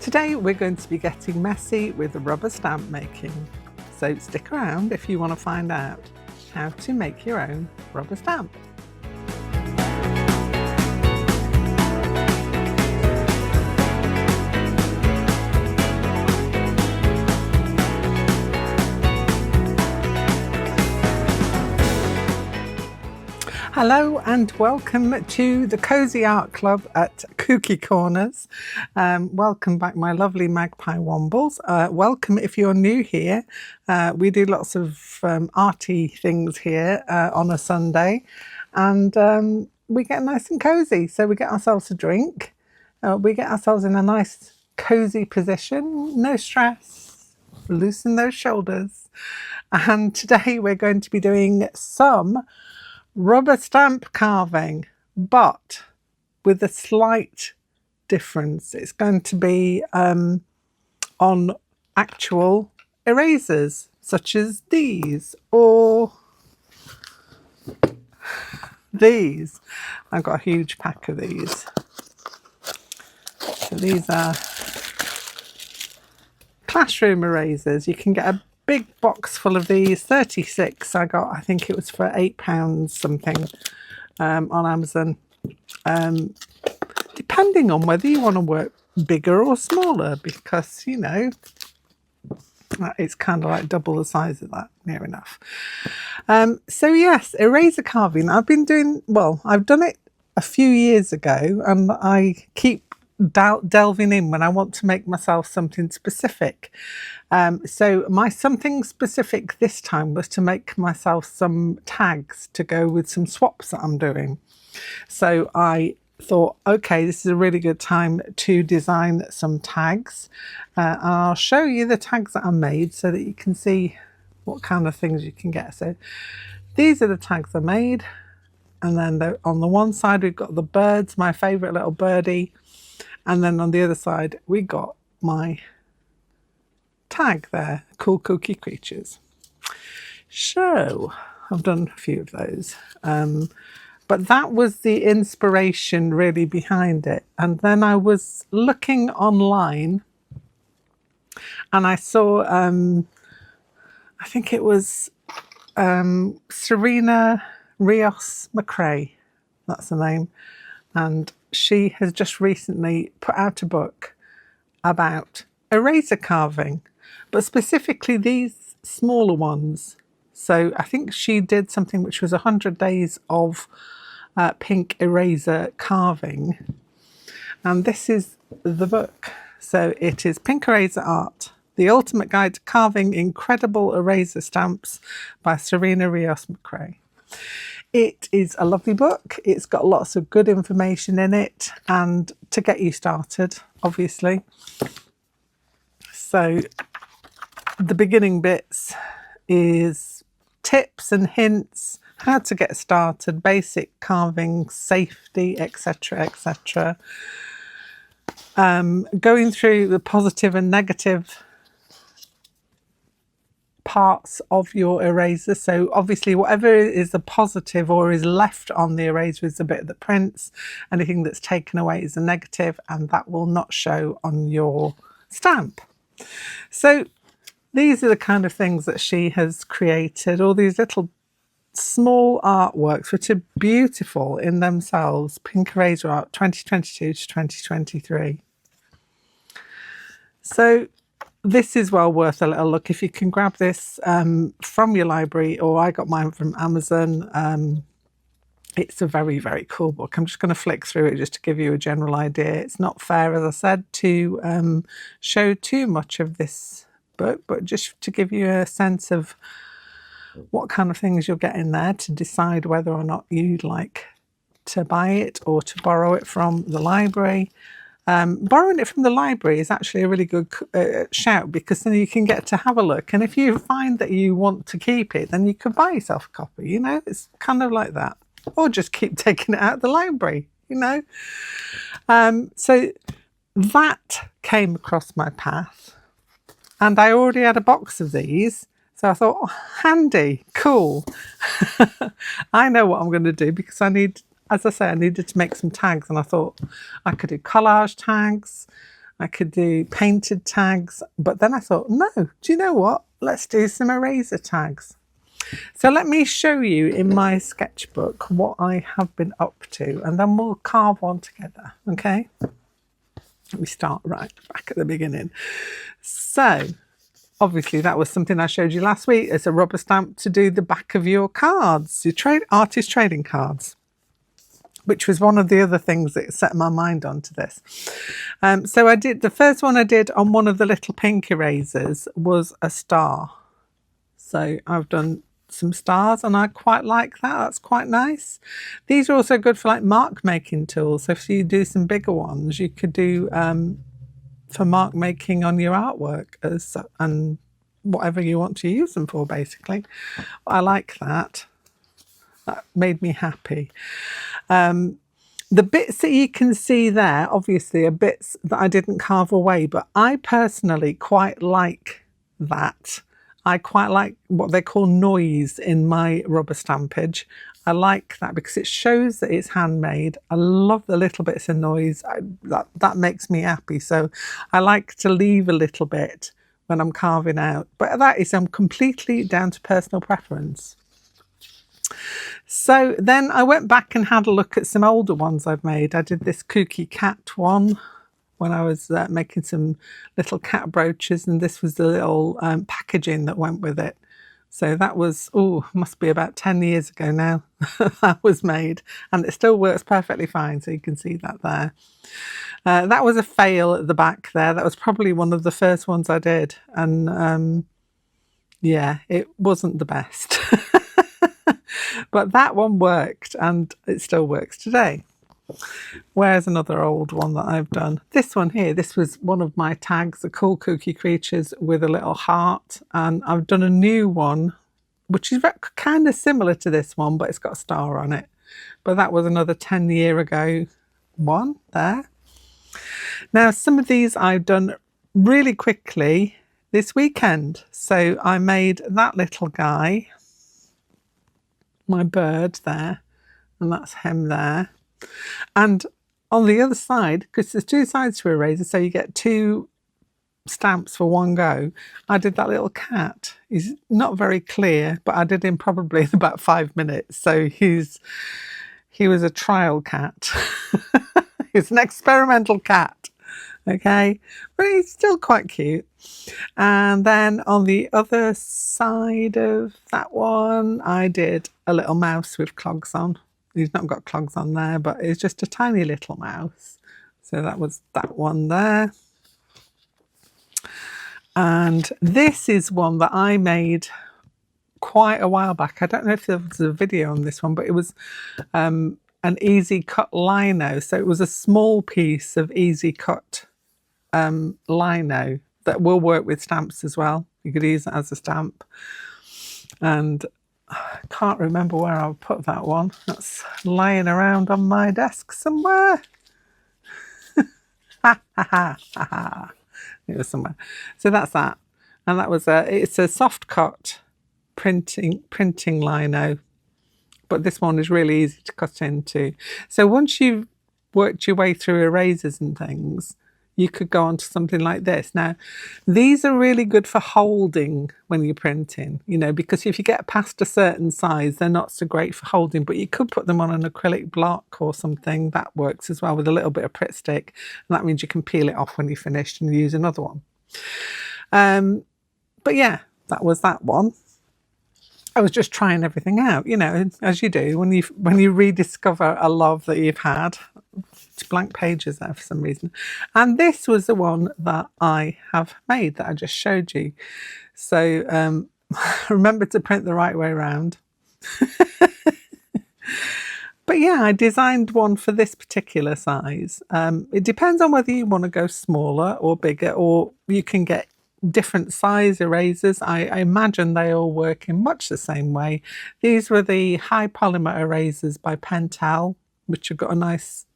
Today we're going to be getting messy with rubber stamp making, so stick around if you want to find out how to make your own rubber stamp. Hello and welcome to the Cosy Art Club at Kooky Corners. Welcome back my lovely magpie wombles. Welcome if you're new here. We do lots of arty things here on a Sunday, and we get nice and cozy. So we get ourselves a drink, we get ourselves in a nice cozy position, no stress, loosen those shoulders. And today we're going to be doing some rubber stamp carving, but with a slight difference. It's going to be on actual erasers, such as these or these. I've got a huge pack of these. So these are classroom erasers. You can get a big box full of these, 36 I got. I think it was for £8 something on Amazon, depending on whether you want to work bigger or smaller, because you know it's kind of like double the size of that, near enough. So yes, eraser carving. I've done it a few years ago, and I keep delving in when I want to make myself something specific. So my something specific this time was to make myself some tags to go with some swaps that I'm doing. So I thought, okay, this is a really good time to design some tags. And I'll show you the tags that I made so that you can see what kind of things you can get. So these are the tags I made. And then on the one side, we've got the birds, my favourite little birdie. And then on the other side, we got my tag there, cool cookie creatures. So I've done a few of those. But that was the inspiration really behind it. And then I was looking online and I saw, I think it was Serena Rios McRae, that's the name. And she has just recently put out a book about eraser carving, but specifically these smaller ones. So I think she did something which was 100 days of pink eraser carving. And this is the book. So it is Pink Eraser Art, The Ultimate Guide to Carving Incredible Eraser Stamps by Serena Rios McRae. It is a lovely book. It's got lots of good information in it, and to get you started, obviously. So the beginning bits is tips and hints, how to get started, basic carving, safety, etc., etc. Going through the positive and negative parts of your eraser. So obviously whatever is the positive or is left on the eraser is the bit that prints. Anything that's taken away is a negative, and that will not show on your stamp. So these are the kind of things that she has created, all these little small artworks which are beautiful in themselves. Pink Eraser Art 2022 to 2023. So this is well worth a little look. If you can grab this from your library, or I got mine from Amazon. It's a very, very cool book. I'm just going to flick through it just to give you a general idea. It's not fair, as I said, to show too much of this book, but just to give you a sense of what kind of things you'll get in there to decide whether or not you'd like to buy it or to borrow it from the library. Borrowing it from the library is actually a really good shout, because then you can get to have a look, and if you find that you want to keep it, then you can buy yourself a copy. You know, it's kind of like that, or just keep taking it out of the library, you know. So that came across my path, and I already had a box of these, so I thought, oh, handy, cool. I know what I'm going to do, because as I say, I needed to make some tags, and I thought I could do collage tags. I could do painted tags, but then I thought, no, do you know what? Let's do some eraser tags. So let me show you in my sketchbook what I have been up to, and then we'll carve on together, okay? We start right back at the beginning. So obviously that was something I showed you last week. It's a rubber stamp to do the back of your cards, your artist trading cards, which was one of the other things that set my mind onto this. So I did, the first one I did on one of the little pink erasers was a star. So I've done some stars and I quite like that. That's quite nice. These are also good for like mark making tools. So if you do some bigger ones, you could do for mark making on your artwork and whatever you want to use them for, basically. I like that. That made me happy. The bits that you can see there, obviously, are bits that I didn't carve away, but I personally quite like that. I quite like what they call noise in my rubber stampage. I like that because it shows that it's handmade. I love the little bits of noise. That makes me happy. So I like to leave a little bit when I'm carving out. But that is completely down to personal preference. So then I went back and had a look at some older ones I've made. I did this Kooky cat one when I was making some little cat brooches, and this was the little packaging that went with it. So that was, must be about 10 years ago now that was made, and it still works perfectly fine, so you can see that there. That was a fail at the back there. That was probably one of the first ones I did, and yeah, it wasn't the best. But that one worked, and it still works today. Where's another old one that I've done? This one here, this was one of my tags, the cool kooky creatures with a little heart. And I've done a new one, which is kind of similar to this one, but it's got a star on it. But that was another 10-year ago one there. Now, some of these I've done really quickly this weekend. So I made that little guy, my bird there, and that's him there. And on the other side, because there's two sides to a eraser, so you get two stamps for one go, I did that little cat. He's not very clear, but I did him probably in about 5 minutes. So he was a trial cat. He's an experimental cat, okay? But he's still quite cute. And then on the other side of that one, I did a little mouse with clogs on. He's not got clogs on there, but it's just a tiny little mouse. So that was that one there. And this is one that I made quite a while back. I don't know if there was a video on this one, but it was an easy cut lino. So it was a small piece of easy cut lino that will work with stamps as well. You could use it as a stamp. And I can't remember where I put that one. That's lying around on my desk somewhere. Ha ha ha ha ha. It was somewhere. So that's that. And that was it's a soft cut printing lino. But this one is really easy to cut into. So once you've worked your way through erasers and things, you could go on to something like this. Now, these are really good for holding when you're printing, you know, because if you get past a certain size, they're not so great for holding, but you could put them on an acrylic block or something. That works as well with a little bit of Pritt stick. And that means you can peel it off when you're finished and use another one. But yeah, that was that one. I was just trying everything out, you know, as you do when you rediscover a love that you've had. It's blank pages there for some reason. And this was the one that I have made that I just showed you. So remember to print the right way around. But yeah, I designed one for this particular size. It depends on whether you want to go smaller or bigger, or you can get different size erasers. I imagine they all work in much the same way. These were the high polymer erasers by Pentel, which have got a nice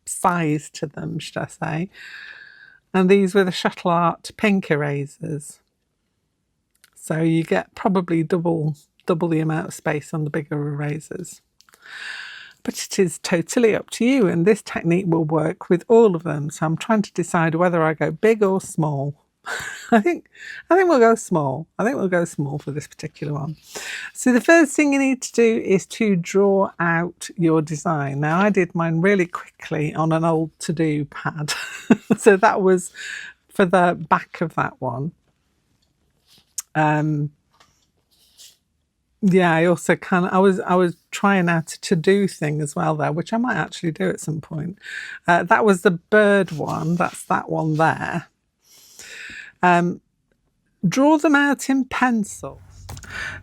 size to them, should I say. And these were the Shuttle Art pink erasers. So you get probably double the amount of space on the bigger erasers. but it is totally up to you, and this technique will work with all of them. So I'm trying to decide whether I go big or small. I think we'll go small. I think we'll go small for this particular one. So the first thing you need to do is to draw out your design. Now I did mine really quickly on an old to-do pad. So that was for the back of that one. Yeah, I also I was trying out a to-do thing as well there, which I might actually do at some point. That was the bird one. That's that one there. Draw them out in pencil.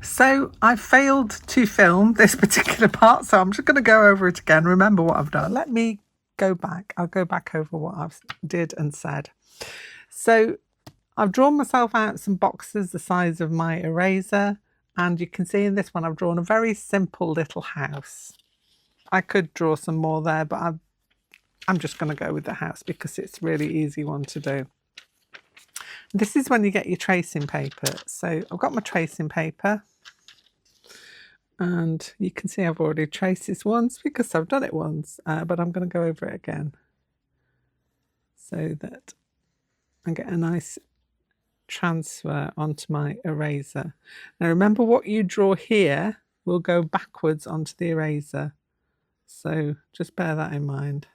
So I failed to film this particular part, so I'm just going to go over it again. Remember what I've done. Let me go back. I'll go back over what I've did and said. So I've drawn myself out some boxes the size of my eraser, and you can see in this one I've drawn a very simple little house. I could draw some more there, but I'm just going to go with the house because it's a really easy one to do. This is when you get your tracing paper. So I've got my tracing paper, and you can see I've already traced this once because I've done it once, but I'm going to go over it again so that I get a nice transfer onto my eraser. Now remember, what you draw here will go backwards onto the eraser, so just bear that in mind.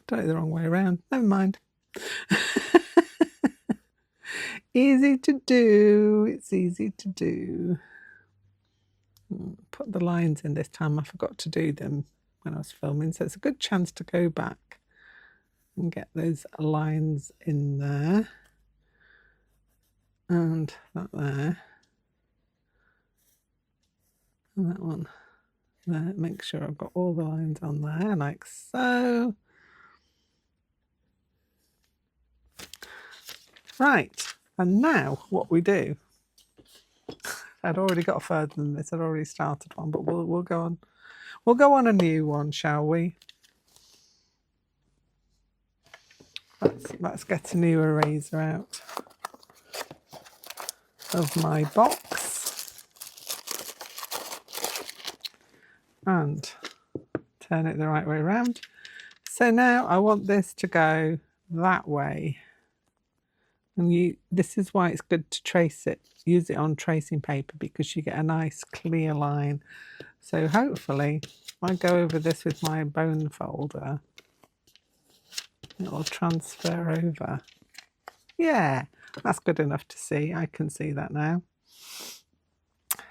Done it the wrong way around. Never mind. Easy to do. It's easy to do. Put the lines in this time. I forgot to do them when I was filming, so it's a good chance to go back and get those lines in there. And that there. And that one there. Make sure I've got all the lines on there, like so. Right, and now what we do, I'd already got further than this, I'd already started one, but we'll go on. We'll go on a new one, shall we? Let's get a new eraser out of my box and turn it the right way around. So now I want this to go that way. And this is why it's good to trace it, use it on tracing paper, because you get a nice clear line. So hopefully, if I go over this with my bone folder, it will transfer over. Yeah, that's good enough to see. I can see that now.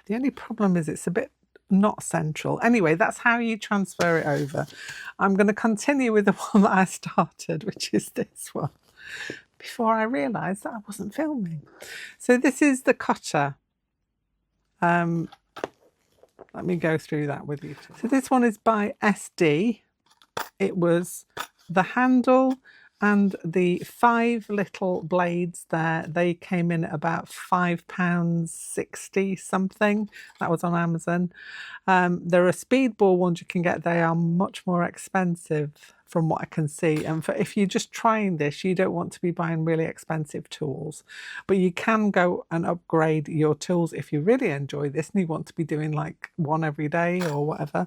The only problem is it's a bit not central. Anyway, that's how you transfer it over. I'm going to continue with the one that I started, which is this one, before I realised that I wasn't filming. So this is the cutter. Let me go through that with you. So this one is by SD. It was the handle and the 5 little blades there. They came in at about £5.60 something. That was on Amazon. There are speedball ones you can get. They are much more expensive from what I can see. And if you're just trying this, you don't want to be buying really expensive tools. But you can go and upgrade your tools if you really enjoy this and you want to be doing like one every day or whatever.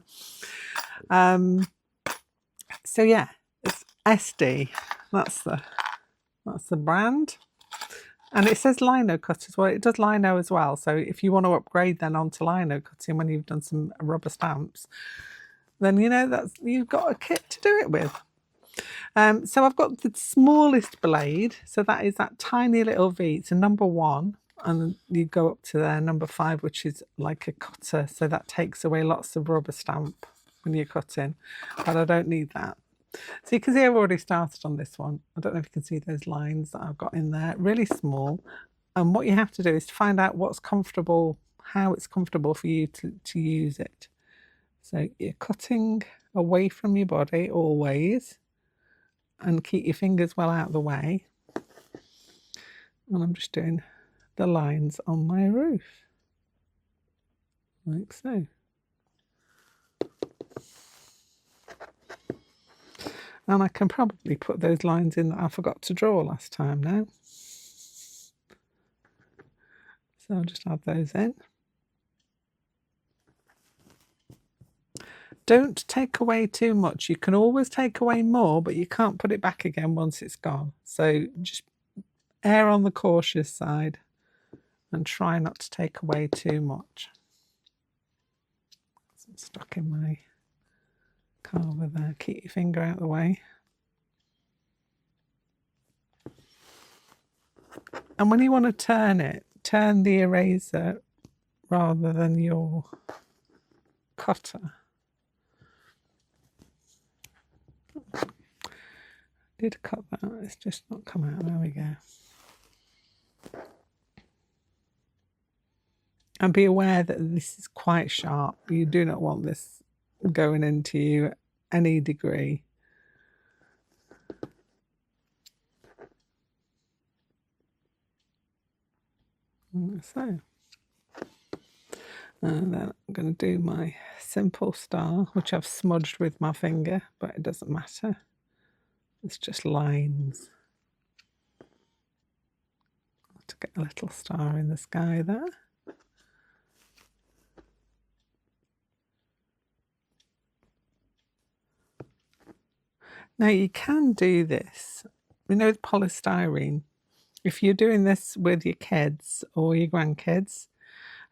So yeah, it's SD. That's the brand. And it says lino cut as well. It does lino as well. So if you want to upgrade then onto lino cutting when you've done some rubber stamps, then you know you've got a kit to do it with. So I've got the smallest blade. So that is that tiny little V. It's a number 1. And you go up to there, number 5, which is like a cutter. So that takes away lots of rubber stamp when you're cutting. But I don't need that. So you can see I've already started on this one. I don't know if you can see those lines that I've got in there, really small. And what you have to do is to find out what's comfortable, how it's comfortable for you to use it. So you're cutting away from your body always, and keep your fingers well out of the way. And I'm just doing the lines on my roof, like so. And I can probably put those lines in that I forgot to draw last time now. So I'll just add those in. Don't take away too much. You can always take away more, but you can't put it back again once it's gone. So just err on the cautious side and try not to take away too much. It's stuck in my carver there. Keep your finger out of the way. And when you want to turn it, turn the eraser rather than your cutter. Did cut that, it's just not come out. There we go. And be aware that this is quite sharp. You do not want this going into you any degree. So, and then I'm going to do my simple star, which I've smudged with my finger, but it doesn't matter. It's just lines. To get a little star in the sky there. Now you can do this, you know, with polystyrene. If you're doing this with your kids or your grandkids,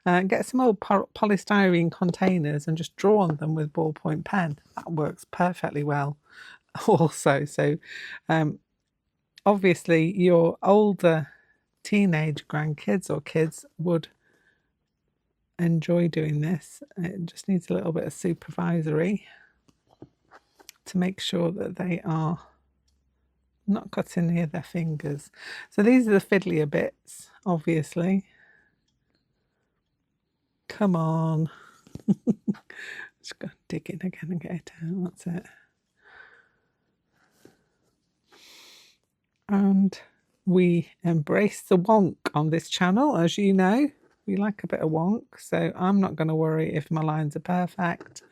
get some old polystyrene containers and just draw on them with ballpoint pen. That works perfectly well also. So obviously your older teenage grandkids or kids would enjoy doing this. It just needs a little bit of supervisory to make sure that they are not cutting near their fingers. So these are the fiddlier bits, obviously. Come on. Just go dig in again and get it out. That's it. And we embrace the wonk on this channel, as you know. We like a bit of wonk, so I'm not going to worry if my lines are perfect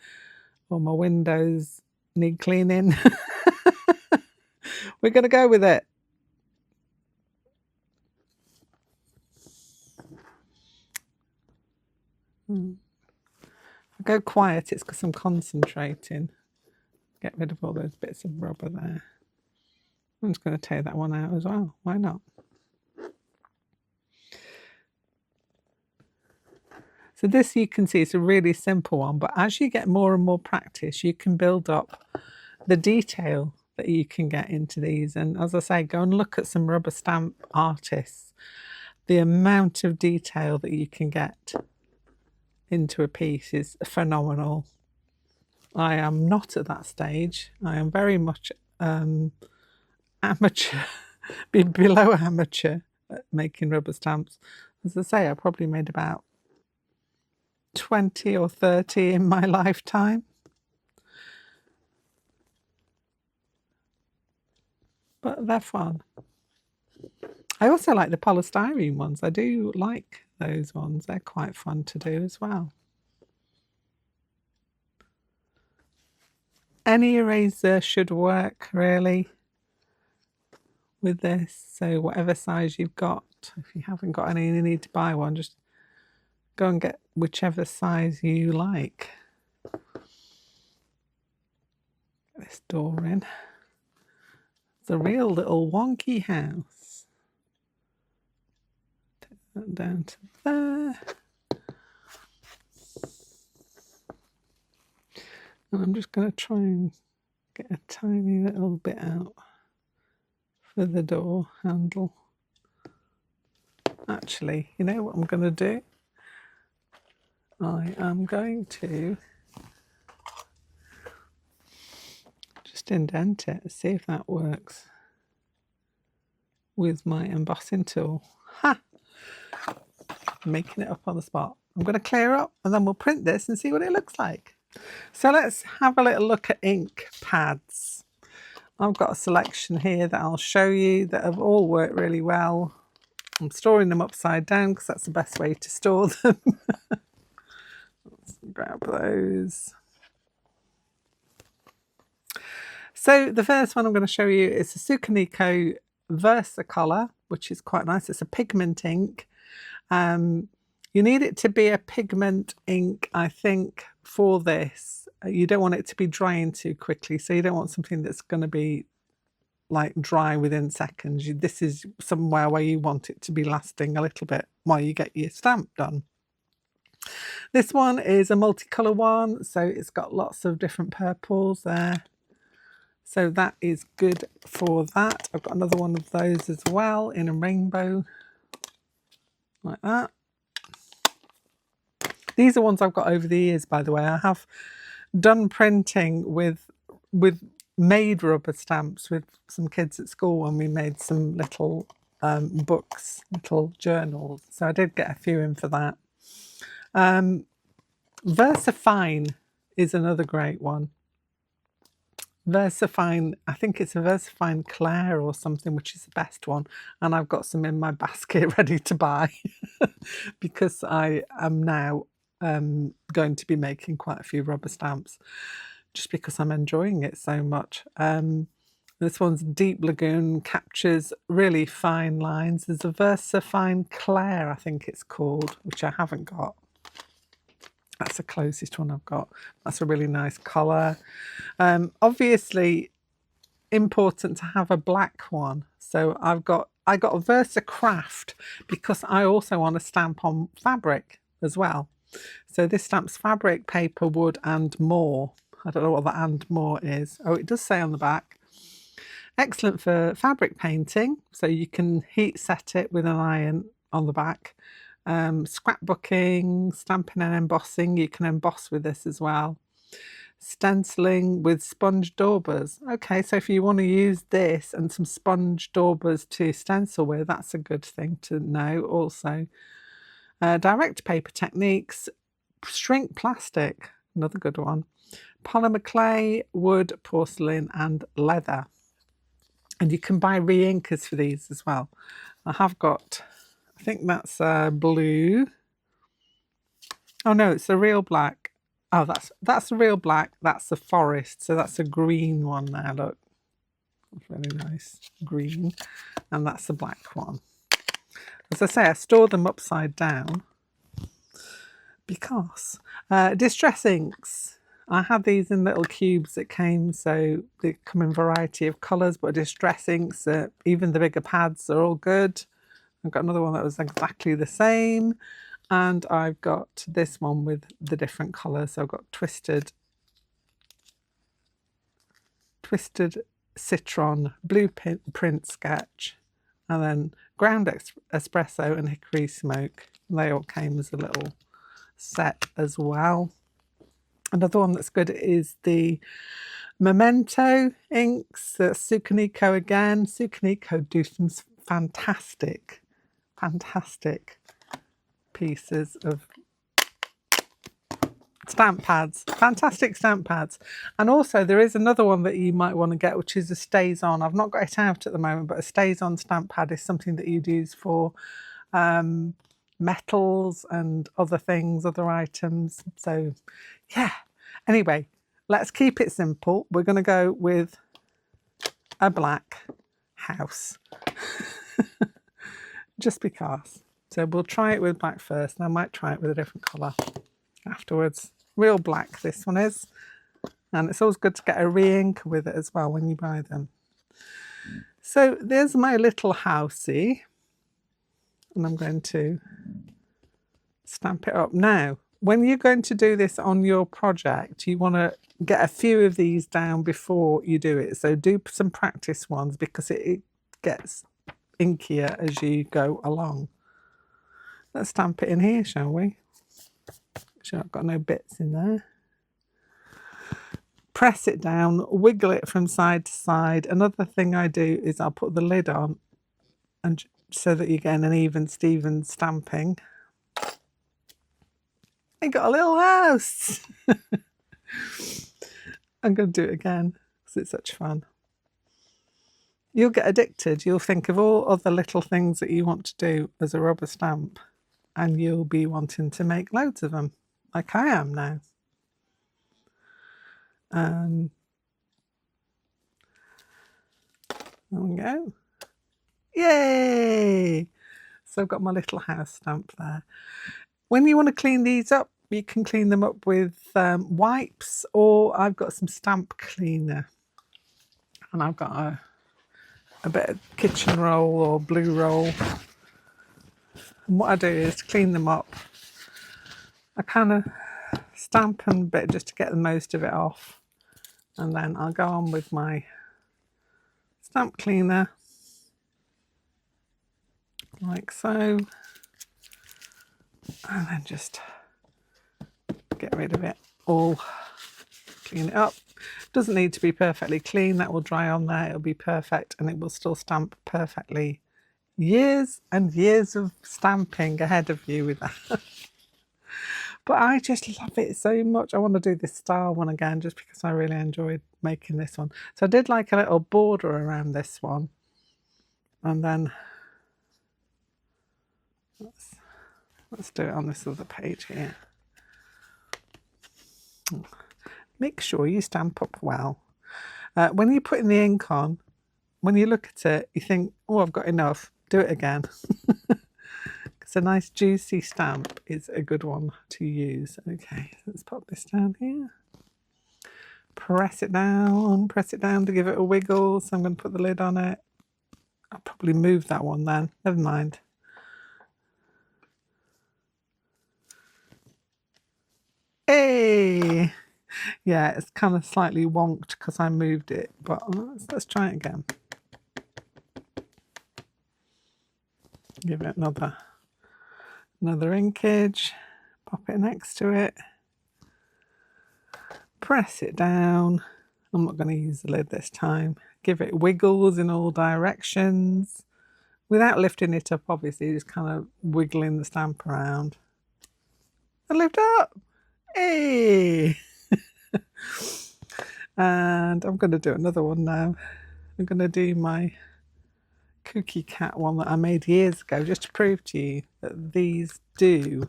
or my windows need cleaning. We're going to go with it. If I go quiet, it's because I'm concentrating. Get rid of all those bits of rubber there. I'm just going to take that one out as well. Why not? So this, you can see, it's a really simple one, but as you get more and more practice, you can build up the detail that you can get into these. And as I say, go and look at some rubber stamp artists. The amount of detail that you can get into a piece is phenomenal. I am not at that stage. I am very much amateur, below amateur at making rubber stamps. As I say, I probably made about 20 or 30 in my lifetime. But they're fun. I also like the polystyrene ones. I do like those ones. They're quite fun to do as well. Any eraser should work, really, with this. So whatever size you've got, if you haven't got any and you need to buy one, just go and get whichever size you like. Get this door in. It's a real little wonky house. Take that down to there. And I'm just going to try and get a tiny little bit out for the door handle. Actually, you know what I'm going to do? I am going to just indent it and see if that works with my embossing tool. Ha! Making it up on the spot. I'm going to clear up and then we'll print this and see what it looks like. So let's have a little look at ink pads. I've got a selection here that I'll show you that have all worked really well. I'm storing them upside down because that's the best way to store them. Let's grab those. So the first one I'm going to show you is the Sukaniko Versacolor, which is quite nice. It's a pigment ink. You need it to be a pigment ink, I think, for this, you don't want it to be drying too quickly. So you don't want something that's going to be like dry within seconds. This is somewhere where you want it to be lasting a little bit while you get your stamp done. This one is a multicolour one, so it's got lots of different purples there. So that is good for that. I've got another one of those as well in a rainbow, like that. These are ones I've got over the years, by the way. I have done printing with made rubber stamps with some kids at school when we made some little books, little journals. So I did get a few in for that. VersaFine is another great one. VersaFine, I think it's a VersaFine Claire or something, which is the best one. And I've got some in my basket ready to buy because I am now going to be making quite a few rubber stamps just because I'm enjoying it so much. This one's Deep Lagoon, captures really fine lines. There's a VersaFine Claire, I think it's called, which I haven't got. That's the closest one I've got. That's a really nice colour. Obviously, important to have a black one. So I got a VersaCraft because I also want to stamp on fabric as well. So this stamps fabric, paper, wood and more. I don't know what the and more is. Oh, it does say on the back. Excellent for fabric painting. So you can heat set it with an iron on the back. Scrapbooking, stamping and embossing. You can emboss with this as well. Stenciling with sponge daubers. Okay, so if you want to use this and some sponge daubers to stencil with, that's a good thing to know also. Direct paper techniques, shrink plastic, another good one. Polymer clay, wood, porcelain and leather. And you can buy re-inkers for these as well. I have got, I think that's blue. Oh no, it's a real black. Oh, that's a real black. That's the forest. So that's a green one there. Look, that's really nice green, and that's the black one. As I say, I store them upside down because distress inks. I had these in little cubes that came, so they come in a variety of colours. But distress inks, even the bigger pads, are all good. I've got another one that was exactly the same. And I've got this one with the different colours. So I've got Twisted Citron, Blue Print Sketch, and then Ground Espresso and Hickory Smoke. They all came as a little set as well. Another one that's good is the Memento inks. That's Sukaniko again. Sukaniko do some fantastic pieces of stamp pads, fantastic stamp pads. And also there is another one that you might want to get, which is a stays on. I've not got it out at the moment, but a stays on stamp pad is something that you'd use for metals and other things, other items. So yeah, anyway, let's keep it simple. We're going to go with a black house just because. So we'll try it with black first, and I might try it with a different colour afterwards. Real black this one is, and it's always good to get a re-ink with it as well when you buy them. So there's my little housey, and I'm going to stamp it up. Now, when you're going to do this on your project, you want to get a few of these down before you do it. So do some practice ones because it gets inkier as you go along. Let's stamp it in here, shall we? Sure, I've got no bits in there. Press it down, wiggle it from side to side. Another thing I do is I'll put the lid on, and so that you get an even Steven stamping. I got a little house. I'm going to do it again because it's such fun. You'll get addicted. You'll think of all other little things that you want to do as a rubber stamp, and you'll be wanting to make loads of them, like I am now. There we go. Yay! So I've got my little house stamp there. When you want to clean these up, you can clean them up with wipes, or I've got some stamp cleaner, and I've got a bit of kitchen roll or blue roll. And what I do is to clean them up, I kind of stamp them a bit just to get the most of it off, and then I'll go on with my stamp cleaner like so, and then just get rid of it all, clean it up. Doesn't need to be perfectly clean, that will dry on there, it'll be perfect, and it will still stamp perfectly. Years and years of stamping ahead of you with that. But I just love it so much. I want to do this style one again just because I really enjoyed making this one. So I did like a little border around this one, and then let's do it on this other page here. Make sure you stamp up well. When you're putting the ink on, when you look at it, you think, oh, I've got enough. Do it again. Because a nice juicy stamp is a good one to use. Okay, let's pop this down here. Press it down to give it a wiggle. So I'm going to put the lid on it. I'll probably move that one then. Never mind. Hey! Yeah, it's kind of slightly wonked because I moved it, but let's try it again. Give it another inkage, pop it next to it, press it down. I'm not going to use the lid this time. Give it wiggles in all directions without lifting it up, obviously, just kind of wiggling the stamp around. And lift up! Hey! And I'm going to do another one now. I'm going to do my Kooky cat one that I made years ago, just to prove to you that these do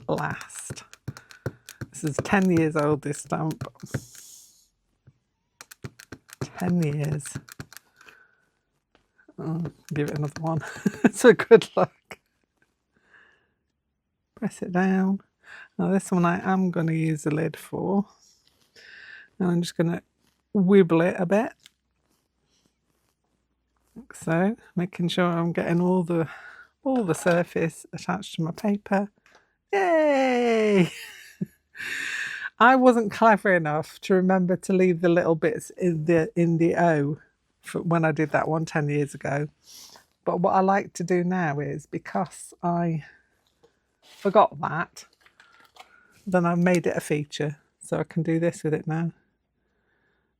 last. This is 10 years old, this stamp. 10 years. Give it another one. So good luck. Press it down. Now this one I am going to use the lid for. And I'm just going to wibble it a bit. Like so, making sure I'm getting all the surface attached to my paper. Yay! I wasn't clever enough to remember to leave the little bits in the O for when I did that one 10 years ago. But what I like to do now is, because I forgot that, then I've made it a feature. So I can do this with it now.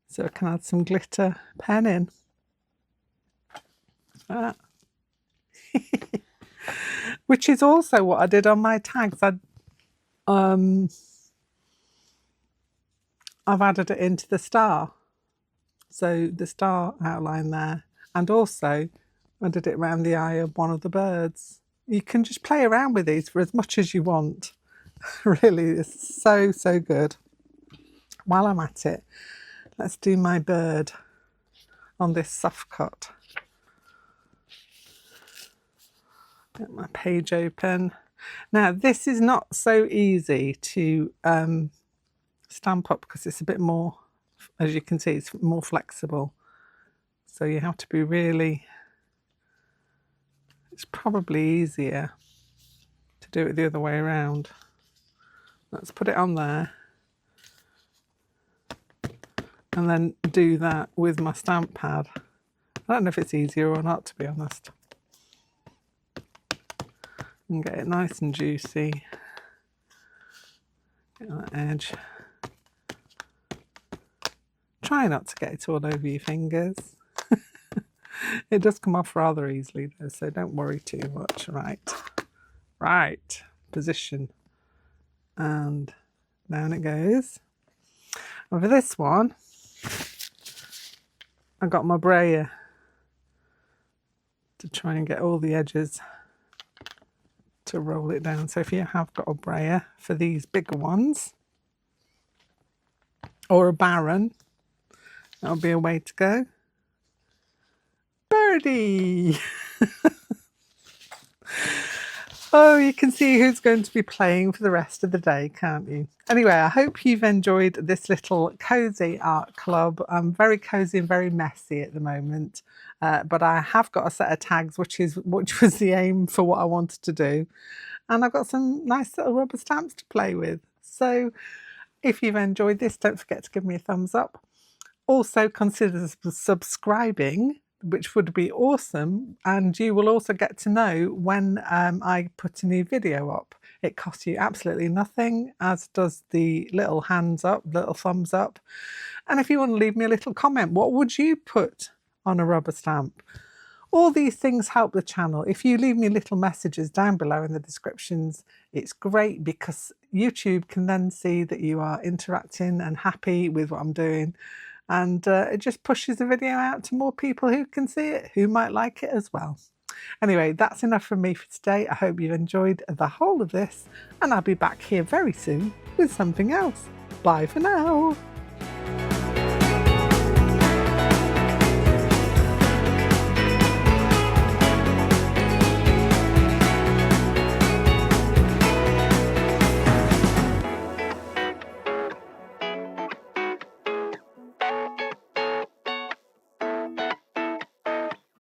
So I can add some glitter pen in. Which is also what I did on my tags. I've added it into the star, so the star outline there, and also I did it around the eye of one of the birds. You can just play around with these for as much as you want. Really, it's so good. While I'm at it, let's do my bird on this soft cut. Get my page open. Now this is not so easy to stamp up because it's a bit more, as you can see, it's more flexible. So you have to be really, it's probably easier to do it the other way around. Let's put it on there. And then do that with my stamp pad. I don't know if it's easier or not, to be honest. And get it nice and juicy. Get that edge. Try not to get it all over your fingers. It does come off rather easily though, so don't worry too much. Right, position. And down it goes. And for this one, I got my brayer to try and get all the edges to roll it down. So if you have got a brayer for these bigger ones, or a barren, that'll be a way to go. Birdie! Oh, you can see who's going to be playing for the rest of the day, can't you? Anyway, I hope you've enjoyed this little cozy art club. I'm very cozy and very messy at the moment, but I have got a set of tags, which was the aim for what I wanted to do, and I've got some nice little rubber stamps to play with. So if you've enjoyed this, don't forget to give me a thumbs up. Also consider subscribing, which would be awesome, and you will also get to know when I put a new video up. It costs you absolutely nothing, as does the little hands up, little thumbs up. And if you want to leave me a little comment, what would you put on a rubber stamp? All these things help the channel. If you leave me little messages down below in the descriptions, it's great because YouTube can then see that you are interacting and happy with what I'm doing. And it just pushes the video out to more people who can see it, who might like it as well. Anyway, that's enough from me for today. I hope you've enjoyed the whole of this, and I'll be back here very soon with something else. Bye for now.